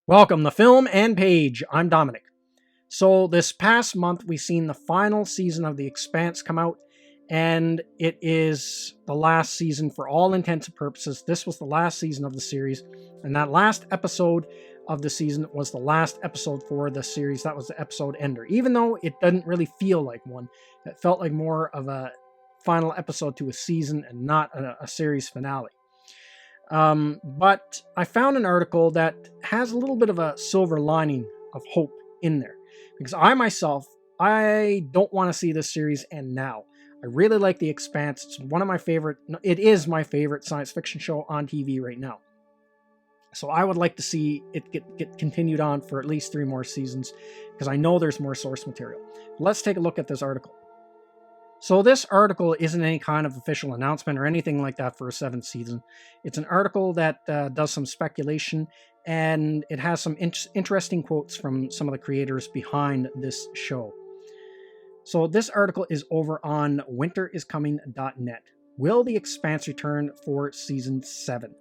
Welcome to Film and Page. I'm Dominic. So this past month we've seen the final season of The Expanse come out, and it is the last season for all intents and purposes. This was the last season of the series, and that last episode of the season was the last episode for the series. That was the episode ender. Even though it didn't really feel like one, it felt like more of a final episode to a season and not a series finale. But I found an article that has a little bit of a silver lining of hope in there. Because I don't want to see this series end now. I really like The Expanse. It is my favorite science fiction show on TV right now. So I would like to see it get continued on for at least 3 more seasons, because I know there's more source material. Let's take a look at this article. So this article isn't any kind of official announcement or anything like that for a 7th season. It's an article that does some speculation, and it has some interesting quotes from some of the creators behind this show. So this article is over on winteriscoming.net. Will The Expanse return for Season 7?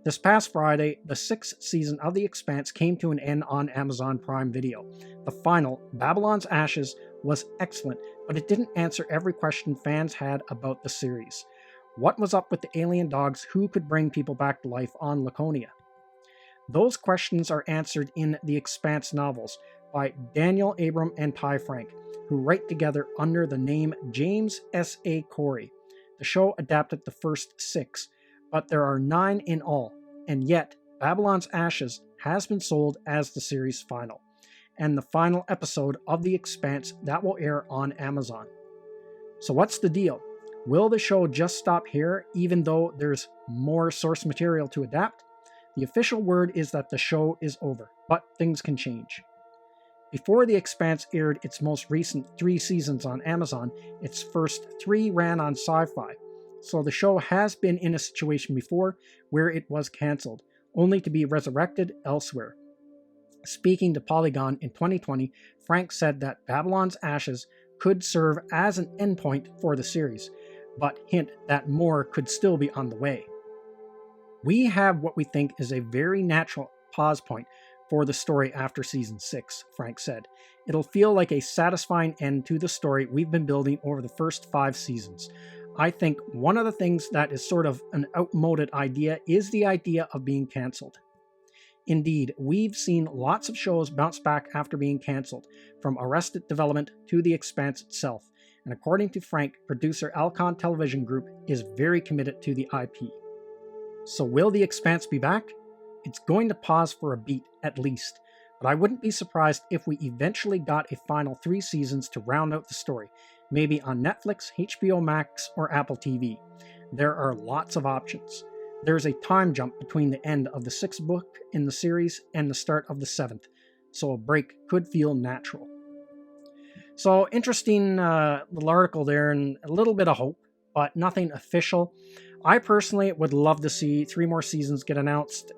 This past Friday, the 6th season of The Expanse came to an end on Amazon Prime Video. The final, Babylon's Ashes, was excellent, but it didn't answer every question fans had about the series. What was up with the alien dogs who could bring people back to life on Laconia? Those questions are answered in the Expanse novels by Daniel Abram and Ty Frank, who write together under the name James S. A. Corey. The show adapted the first 6, but there are 9 in all, and yet Babylon's Ashes has been sold as the series final, and the final episode of The Expanse that will air on Amazon. So what's the deal? Will the show just stop here, even though there's more source material to adapt? The official word is that the show is over, but things can change. Before The Expanse aired its most recent 3 seasons on Amazon, its first 3 ran on Sci-Fi. So the show has been in a situation before where it was cancelled, only to be resurrected elsewhere. Speaking to Polygon in 2020, Frank said that Babylon's Ashes could serve as an endpoint for the series, but hint that more could still be on the way. We have what we think is a very natural pause point for the story after Season 6, Frank said. It'll feel like a satisfying end to the story we've been building over the first 5 seasons. I think one of the things that is sort of an outmoded idea is the idea of being cancelled. Indeed, we've seen lots of shows bounce back after being cancelled, from Arrested Development to The Expanse itself, and according to Frank, producer Alcon Television Group is very committed to the IP. So will The Expanse be back? It's going to pause for a beat at least, but I wouldn't be surprised if we eventually got a final 3 seasons to round out the story, maybe on Netflix, HBO Max, or Apple TV. There are lots of options. There's a time jump between the end of the 6th book in the series and the start of the 7th, so a break could feel natural. So interesting little article there, and a little bit of hope, but nothing official. I personally would love to see 3 more seasons get announced.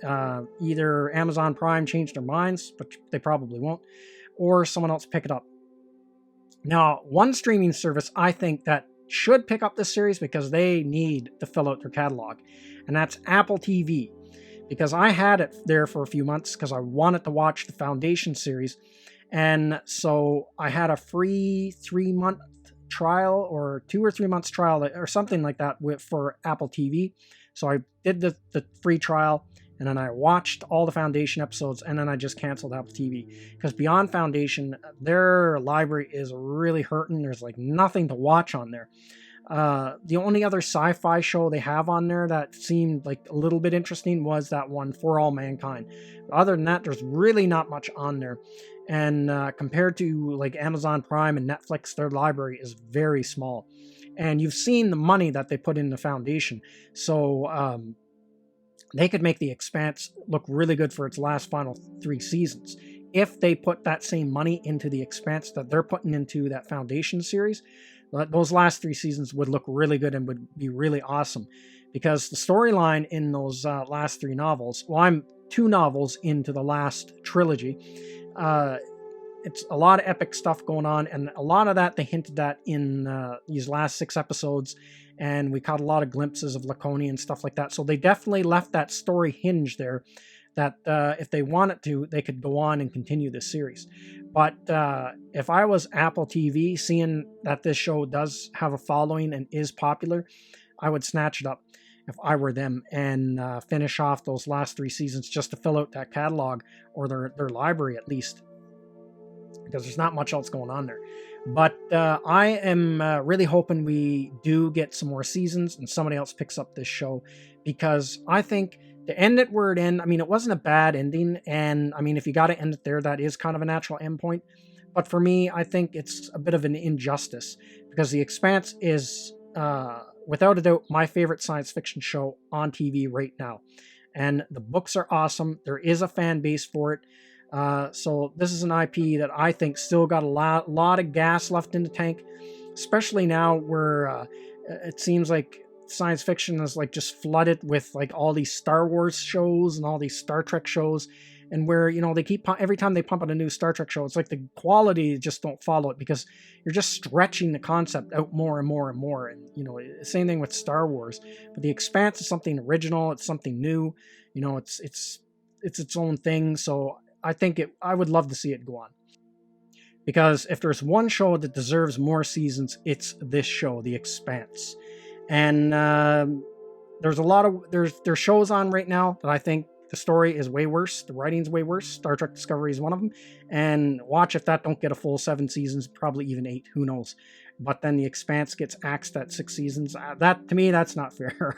Either Amazon Prime change their minds, but they probably won't, or someone else pick it up. Now, one streaming service I think that should pick up this series because they need to fill out their catalog, and that's Apple TV. Because I had it there for a few months because I wanted to watch the Foundation series, and so I had a free 3-month trial or 2 or 3 months trial or something like that for Apple TV. So I did the free trial, and then I watched all the Foundation episodes, and then I just canceled Apple TV. Because beyond Foundation, their library is really hurting. There's like nothing to watch on there. The only other sci-fi show they have on there that seemed like a little bit interesting was that one, For All Mankind. But other than that, there's really not much on there. And compared to like Amazon Prime and Netflix, their library is very small. And you've seen the money that they put in the Foundation. So they could make The Expanse look really good for its last final 3 seasons. If they put that same money into The Expanse that they're putting into that Foundation series, those last 3 seasons would look really good and would be really awesome. Because the storyline in those last 3 novels, well, I'm 2 novels into the last trilogy. It's a lot of epic stuff going on, and a lot of that they hinted at in these last 6 episodes, and we caught a lot of glimpses of Laconia and stuff like that. So they definitely left that story hinge there that if they wanted to, they could go on and continue this series. But if I was Apple TV, seeing that this show does have a following and is popular, I would snatch it up if I were them and finish off those last 3 seasons just to fill out that catalog, or their library at least, because there's not much else going on there. But I am really hoping we do get some more seasons and somebody else picks up this show, because I think to end it where it ended, I mean, it wasn't a bad ending, and I mean, if you got to end it there, that is kind of a natural endpoint. But for me, I think it's a bit of an injustice, because The Expanse is, without a doubt, my favorite science fiction show on TV right now. And the books are awesome. There is a fan base for it. So this is an IP that I think still got a lot of gas left in the tank, especially now where it seems like science fiction is like just flooded with like all these Star Wars shows and all these Star Trek shows, and where, you know, they keep, every time they pump out a new Star Trek show, it's like the quality just don't follow it, because you're just stretching the concept out more and more and more. And, you know, same thing with Star Wars. But The Expanse is something original. It's something new. You know, it's its own thing. So I think I would love to see it go on, because if there's one show that deserves more seasons, it's this show, The Expanse. And there's a lot of there's shows on right now that I think the story is way worse, the writing's way worse. Star Trek Discovery is one of them, and watch if that don't get a full 7 seasons, probably even 8, who knows. But then The Expanse gets axed at 6 seasons. That, to me, that's not fair.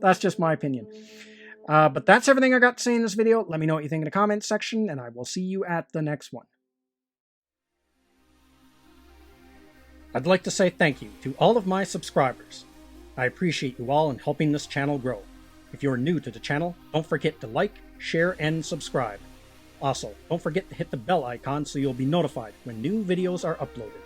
That's just my opinion. But that's everything I got to say in this video. Let me know what you think in the comments section, and I will see you at the next one. I'd like to say thank you to all of my subscribers. I appreciate you all in helping this channel grow. If you're new to the channel, don't forget to like, share, and subscribe. Also, don't forget to hit the bell icon so you'll be notified when new videos are uploaded.